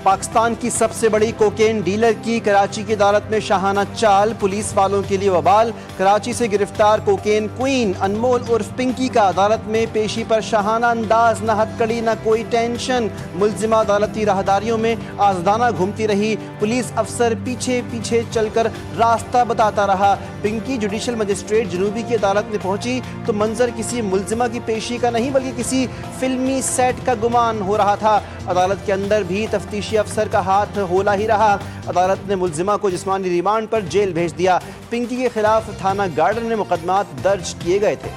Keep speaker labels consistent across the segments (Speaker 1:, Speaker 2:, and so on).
Speaker 1: پاکستان کی سب سے بڑی کوکین ڈیلر کی کراچی کی عدالت میں شاہانہ چال، پولیس والوں کے لیے وبال۔ کراچی سے گرفتار کوکین کوئین انمول عرف پنکی کا عدالت میں پیشی پر شاہانہ انداز، نہ ہتکڑی نہ کوئی ٹینشن۔ ملزمہ عدالتی راہداریوں میں آزادانہ گھومتی رہی، پولیس افسر پیچھے پیچھے چل کر راستہ بتاتا رہا۔ پنکی جوڈیشل مجسٹریٹ جنوبی کی عدالت میں پہنچی تو منظر کسی ملزمہ کی پیشی کا نہیں بلکہ کسی فلمی سیٹ کا گمان ہو رہا تھا۔ عدالت کے اندر بھی تفتیشی افسر کا ہاتھ ہولا ہی رہا۔ عدالت نے ملزمہ کو جسمانی ریمانڈ پر جیل بھیج دیا۔ پنکی کے خلاف تھانہ گارڈن میں مقدمات درج کیے گئے تھے۔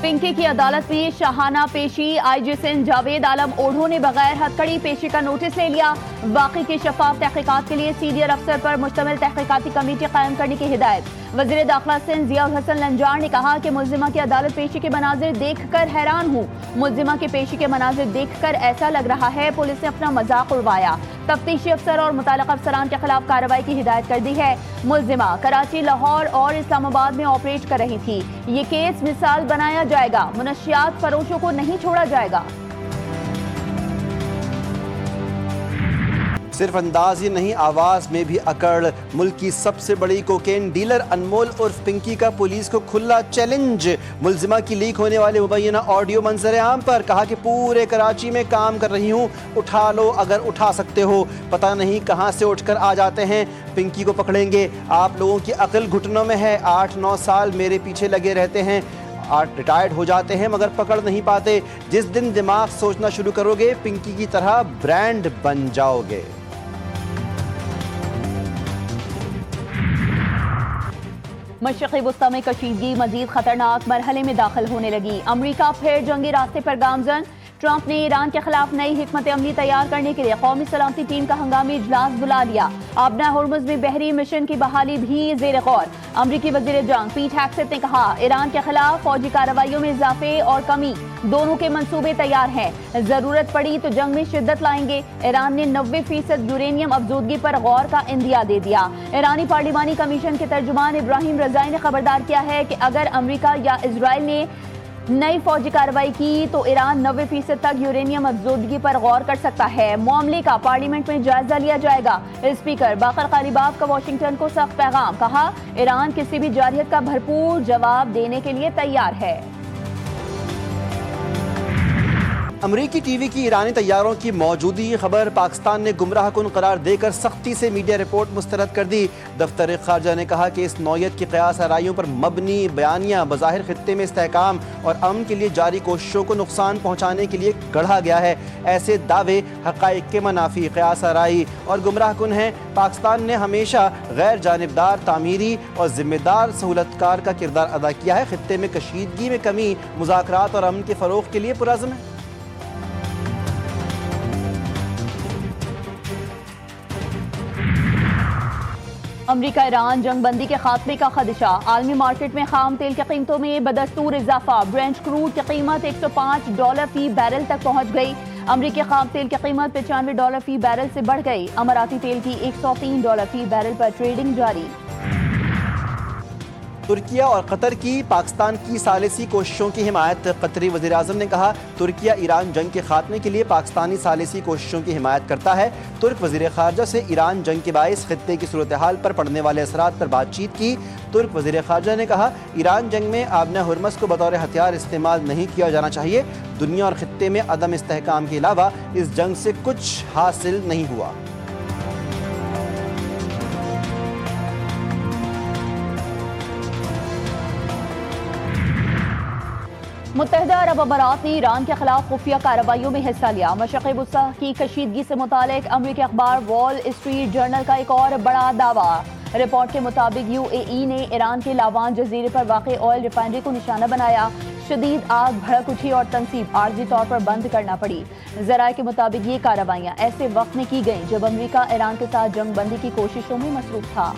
Speaker 2: پنکی کی عدالت میں شاہانہ پیشی، آئی جی سندھ جاوید عالم اوڑھو نے بغیر ہتھکڑی پیشی کا نوٹس لے لیا۔ واقعے کی شفاف تحقیقات کے لیے سینئر افسر پر مشتمل تحقیقاتی کمیٹی قائم کرنے کی ہدایت۔ وزیر داخلہ سندھ ضیاء الحسن لنجار نے کہا کہ ملزمہ کی عدالت پیشی کے مناظر دیکھ کر حیران ہوں۔ ملزمہ کی پیشی کے مناظر دیکھ کر ایسا لگ رہا ہے پولیس نے اپنا مذاق اڑوایا۔ تفتیشی افسر اور متعلقہ افسران کے خلاف کارروائی کی ہدایت کر دی ہے۔ ملزمہ کراچی، لاہور اور اسلام آباد میں آپریٹ کر رہی تھی۔ یہ کیس مثال بنایا جائے گا، منشیات فروشوں کو نہیں چھوڑا جائے گا۔
Speaker 1: صرف انداز ہی نہیں، آواز میں بھی اکڑ۔ ملک کی سب سے بڑی کوکین ڈیلر انمول عرف پنکی کا پولیس کو کھلا چیلنج۔ ملزمہ کی لیک ہونے والے مبینہ آڈیو منظر عام پر کہا کہ پورے کراچی میں کام کر رہی ہوں، اٹھا لو اگر اٹھا سکتے ہو، پتہ نہیں کہاں سے اٹھ کر آ جاتے ہیں، پنکی کو پکڑیں گے۔ آپ لوگوں کی عقل گھٹنوں میں ہے، 8-9 سال میرے پیچھے لگے رہتے ہیں، ریٹائرڈ ہو جاتے ہیں مگر پکڑ نہیں پاتے۔ جس دن دماغ سوچنا شروع کرو گے پنکی کی طرح برانڈ بن جاؤ گے۔
Speaker 2: مشرقی وسطی میں کشیدگی مزید خطرناک مرحلے میں داخل ہونے لگی۔ امریکہ پھر جنگی راستے پر گامزن۔ ٹرمپ نے ایران کے خلاف نئی حکمت عملی تیار کرنے کے لیے قومی سلامتی ٹیم کا ہنگامی اجلاس بلا لیا۔ آبنہ ہرمز میں بحری مشن کی بحالی بھی زیر غور۔ امریکی وزیر جنگ پیٹ ہیگسیت نے کہا ایران کے خلاف فوجی کارروائیوں میں اضافے اور کمی، دونوں کے منصوبے تیار ہیں، ضرورت پڑی تو جنگ میں شدت لائیں گے۔ ایران نے 90% یورینیم افزودگی پر غور کا عندیہ دے دیا۔ ایرانی پارلیمانی کمیشن کے ترجمان ابراہیم رضائی نے خبردار کیا ہے کہ اگر امریکہ یا اسرائیل نے نئی فوجی کارروائی کی تو ایران 90% تک یورینیم افزودگی پر غور کر سکتا ہے۔ معاملے کا پارلیمنٹ میں جائزہ لیا جائے گا۔ اسپیکر باقر غالیباف کا واشنگٹن کو سخت پیغام، کہا ایران کسی بھی جارحیت کا بھرپور جواب دینے کے لیے تیار ہے۔
Speaker 1: امریکی ٹی وی کی ایرانی طیاروں کی موجودگی کی خبر پاکستان نے گمراہ کن قرار دے کر سختی سے میڈیا رپورٹ مسترد کر دی۔ دفتر خارجہ نے کہا کہ اس نوعیت کی قیاس آرائیوں پر مبنی بیانیہ بظاہر خطے میں استحکام اور امن کے لیے جاری کوششوں کو نقصان پہنچانے کے لیے گڑھا گیا ہے۔ ایسے دعوے حقائق کے منافی، قیاس آرائی اور گمراہ کن ہیں۔ پاکستان نے ہمیشہ غیر جانبدار، تعمیری اور ذمہ دار سہولت کار کا کردار ادا کیا ہے۔ خطے میں کشیدگی میں کمی مذاکرات اور امن کے فروغ کے لیے پرعزم ہے۔
Speaker 2: امریکہ ایران جنگ بندی کے خاتمے کا خدشہ، عالمی مارکیٹ میں خام تیل کی قیمتوں میں بدستور اضافہ، برنٹ کروڈ کی قیمت $105 فی بیرل تک پہنچ گئی۔ امریکی خام تیل کی قیمت $95 فی بیرل سے بڑھ گئی۔ اماراتی تیل کی $103 فی بیرل پر ٹریڈنگ جاری۔
Speaker 1: ترکیہ اور قطر کی پاکستان کی ثالثی کوششوں کی حمایت، قطری وزیراعظم نے کہا ترکیہ ایران جنگ کے خاتمے کے لیے پاکستانی ثالثی کوششوں کی حمایت کرتا ہے۔ ترک وزیر خارجہ سے ایران جنگ کے باعث خطے کی صورتحال پر پڑنے والے اثرات پر بات چیت کی۔ ترک وزیر خارجہ نے کہا ایران جنگ میں آبنہ ہرمز کو بطور ہتھیار استعمال نہیں کیا جانا چاہیے۔ دنیا اور خطے میں عدم استحکام کے علاوہ اس جنگ سے کچھ حاصل نہیں ہوا۔
Speaker 2: متحدہ عرب امارات نے ایران کے خلاف خفیہ کارروائیوں میں حصہ لیا۔ مشرقی وسطی کی کشیدگی سے متعلق امریکی اخبار وال اسٹریٹ جرنل کا ایک اور بڑا دعویٰ۔ رپورٹ کے مطابق UAE نے ایران کے لاوان جزیرے پر واقع آئل ریفائنری کو نشانہ بنایا۔ شدید آگ بھڑک اٹھی اور تنصیب عارضی طور پر بند کرنا پڑی۔ ذرائع کے مطابق یہ کارروائیاں ایسے وقت میں کی گئیں جب امریکہ ایران کے ساتھ جنگ بندی کی کوششوں میں مصروف تھا۔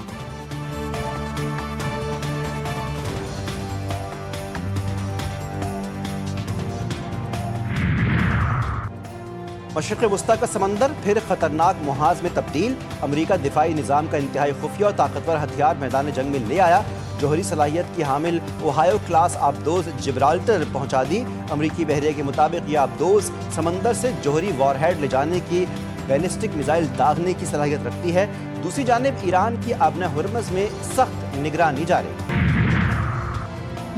Speaker 1: مشرق وسطی کا سمندر پھر خطرناک محاذ میں تبدیل، امریکہ دفاعی نظام کا انتہائی خفیہ اور طاقتور ہتھیار میدان جنگ میں لے آیا۔ جوہری صلاحیت کی حامل اوہایو کلاس آبدوز جبرالٹر پہنچا دی۔ امریکی بحریہ کے مطابق یہ آبدوز سمندر سے جوہری وار ہیڈ لے جانے کی بیلسٹک میزائل داغنے کی صلاحیت رکھتی ہے۔ دوسری جانب ایران کی آبنہ ہرمز میں سخت نگرانی جاری۔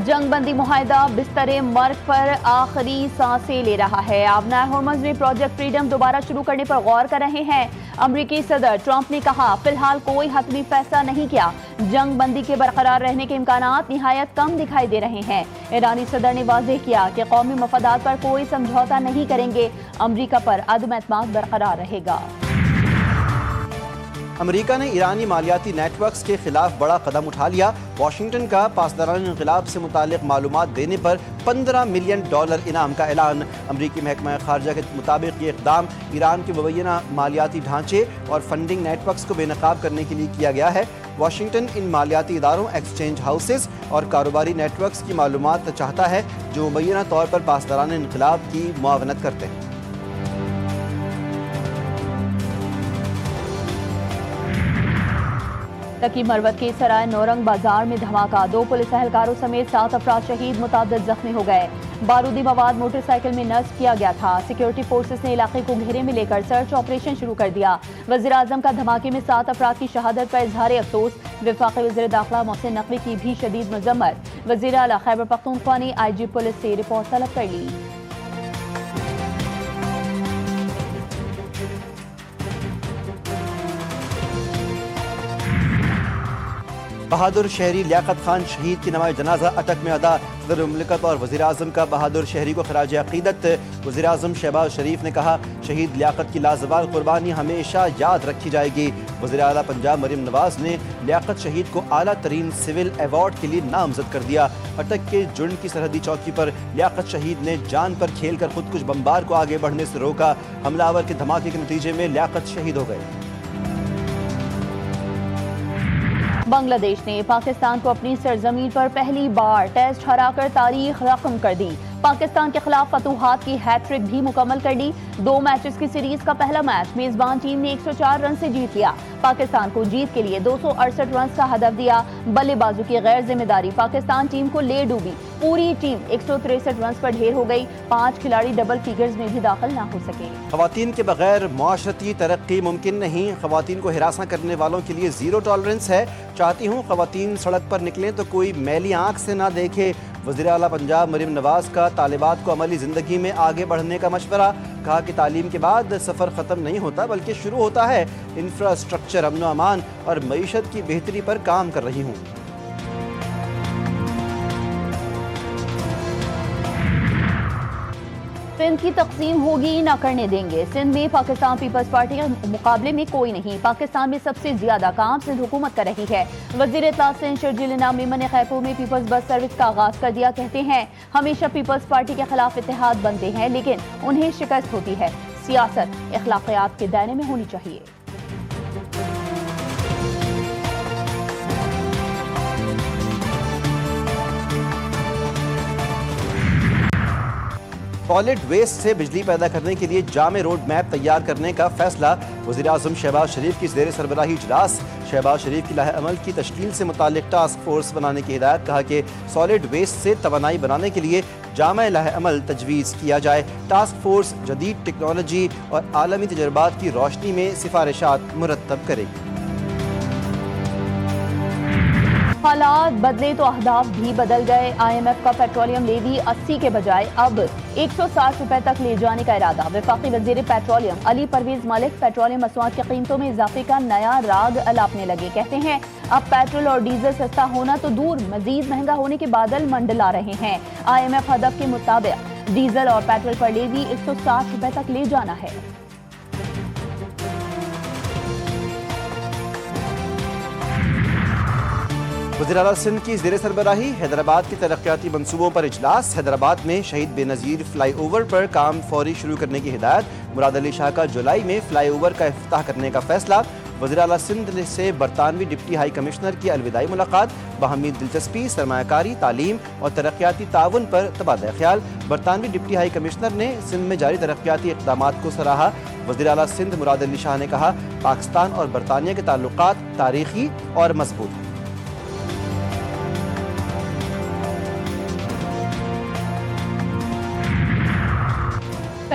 Speaker 2: جنگ بندی معاہدہ بستر مرگ پر آخری سانسیں لے رہا ہے۔ آبنہ ہرمز میں پروجیکٹ فریڈم دوبارہ شروع کرنے پر غور کر رہے ہیں۔ امریکی صدر ٹرمپ نے کہا فی الحال کوئی حتمی فیصلہ نہیں کیا، جنگ بندی کے برقرار رہنے کے امکانات نہایت کم دکھائی دے رہے ہیں۔ ایرانی صدر نے واضح کیا کہ قومی مفادات پر کوئی سمجھوتہ نہیں کریں گے، امریکہ پر عدم اعتماد برقرار رہے گا۔
Speaker 1: امریکہ نے ایرانی مالیاتی نیٹ ورکس کے خلاف بڑا قدم اٹھا لیا۔ واشنگٹن کا پاسداران انقلاب سے متعلق معلومات دینے پر $15 ملین انعام کا اعلان۔ امریکی محکمہ خارجہ کے مطابق یہ اقدام ایران کے مبینہ مالیاتی ڈھانچے اور فنڈنگ نیٹ ورکس کو بے نقاب کرنے کے لیے کیا گیا ہے۔ واشنگٹن ان مالیاتی اداروں، ایکسچینج ہاؤسز اور کاروباری نیٹ ورکس کی معلومات چاہتا ہے جو مبینہ طور پر پاسداران انقلاب کی معاونت کرتے ہیں۔
Speaker 2: تقی مروت کے سرائے نورنگ بازار میں دھماکہ، 2 پولیس اہلکاروں سمیت 7 افراد شہید، متعدد زخمی ہو گئے۔ بارودی مواد موٹر سائیکل میں نصب کیا گیا تھا۔ سیکیورٹی فورسز نے علاقے کو گھیرے میں لے کر سرچ آپریشن شروع کر دیا۔ وزیر اعظم کا دھماکے میں 7 افراد کی شہادت پر اظہار افسوس۔ وفاقی وزیر داخلہ محسن نقوی کی بھی شدید مذمت۔ وزیر اعلیٰ خیبر پختونخوا نے IG پولیس سے رپورٹ طلب کر لی۔
Speaker 1: بہادر شہری لیاقت خان شہید کی نماز جنازہ اٹک میں ادا۔ صدر مملکت اور وزیر اعظم کا بہادر شہری کو خراج عقیدت۔ وزیر اعظم شہباز شریف نے کہا شہید لیاقت کی لازوال قربانی ہمیشہ یاد رکھی جائے گی۔ وزیر اعلیٰ پنجاب مریم نواز نے لیاقت شہید کو اعلیٰ ترین سول ایوارڈ کے لیے نامزد کر دیا۔ اٹک کے جنڈ کی سرحدی چوکی پر لیاقت شہید نے جان پر کھیل کر خودکش بمبار کو آگے بڑھنے سے روکا۔ حملہ آور کے دھماکے کے نتیجے میں لیاقت شہید ہو گئے۔
Speaker 2: بنگلہ دیش نے پاکستان کو اپنی سرزمین پر پہلی بار ٹیسٹ ہرا کر تاریخ رقم کر دی۔ پاکستان کے خلاف فتوحات کی ہیٹ ٹرک بھی مکمل کر لی۔ 2 میچز کی سیریز کا پہلا میچ میزبان ٹیم نے 104 رن سے جیت لیا۔ پاکستان کو جیت کے لیے 268 رنز کا ہدف دیا۔ بلے بازوں کی غیر ذمہ داری پاکستان ٹیم کو لے ڈوبی۔ پوری ٹیم 163 رنز پر ڈھیر ہو گئی۔ 5 کھلاڑی ڈبل فیگرز میں بھی داخل نہ ہو سکے۔
Speaker 1: خواتین کے بغیر معاشرتی ترقی ممکن نہیں، خواتین کو ہراساں کرنے والوں کے لیے زیرو ٹالرنس ہے۔ چاہتی ہوں خواتین سڑک پر نکلیں تو کوئی میلی آنکھ سے نہ دیکھے۔ وزیر اعلیٰ پنجاب مریم نواز کا طالبات کو عملی زندگی میں آگے بڑھنے کا مشورہ۔ کہا کہ تعلیم کے بعد سفر ختم نہیں ہوتا بلکہ شروع ہوتا ہے۔ انفراسٹرکچر، امن و امان اور معیشت کی بہتری پر کام کر رہی ہوں۔
Speaker 2: سندھ کی تقسیم ہوگی نہ کرنے دیں گے۔ سندھ میں پاکستان پیپلز پارٹی کے مقابلے میں کوئی نہیں۔ پاکستان میں سب سے زیادہ کام سندھ حکومت کر رہی ہے۔ وزیر اطلاع سندھ شرجیل انعام میمن نے خیپور میں پیپلز بس سروس کا آغاز کر دیا۔ کہتے ہیں ہمیشہ پیپلز پارٹی کے خلاف اتحاد بنتے ہیں لیکن انہیں شکست ہوتی ہے۔ سیاست اخلاقیات کے دائرے میں ہونی چاہیے۔
Speaker 1: سالڈ ویسٹ سے بجلی پیدا کرنے کے لیے جامع روڈ میپ تیار کرنے کا فیصلہ۔ وزیر اعظم شہباز شریف کی زیر سربراہی اجلاس۔ شہباز شریف کی لائحہ عمل کی تشکیل سے متعلق ٹاسک فورس بنانے کی ہدایت۔ کہا کہ سالڈ ویسٹ سے توانائی بنانے کے لیے جامع لائحہ عمل تجویز کیا جائے۔ ٹاسک فورس جدید ٹیکنالوجی اور عالمی تجربات کی روشنی میں سفارشات مرتب کرے گی۔
Speaker 2: حالات بدلے تو اہداف بھی بدل گئے۔ IMF کا پیٹرولیم لیوی 80 کے بجائے اب 160 روپے تک لے جانے کا ارادہ۔ وفاقی وزیر پیٹرولیم علی پرویز ملک پیٹرولیم مصنوعات کی قیمتوں میں اضافے کا نیا راگ الاپنے لگے۔ کہتے ہیں اب پیٹرول اور ڈیزل سستا ہونا تو دور، مزید مہنگا ہونے کے بادل منڈلا رہے ہیں۔ IMF ہدف کے مطابق ڈیزل اور پیٹرول پر لیوی 160 روپے تک لے جانا ہے۔
Speaker 1: وزیر اعلیٰ سندھ کی زیر سربراہی حیدرآباد کے ترقیاتی منصوبوں پر اجلاس۔ حیدرآباد میں شہید بے نظیر فلائی اوور پر کام فوری شروع کرنے کی ہدایت۔ مراد علی شاہ کا جولائی میں فلائی اوور کا افتتاح کرنے کا فیصلہ۔ وزیر اعلیٰ سندھ سے برطانوی ڈپٹی ہائی کمشنر کی الوداعی ملاقات۔ باہمی دلچسپی، سرمایہ کاری، تعلیم اور ترقیاتی تعاون پر تبادلہ خیال۔ برطانوی ڈپٹی ہائی کمشنر نے سندھ میں جاری ترقیاتی اقدامات کو سراہا۔ وزیر اعلیٰ سندھ مراد علی شاہ نے کہا پاکستان اور برطانیہ کے تعلقات تاریخی اور مضبوط ہیں۔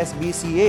Speaker 1: SBCA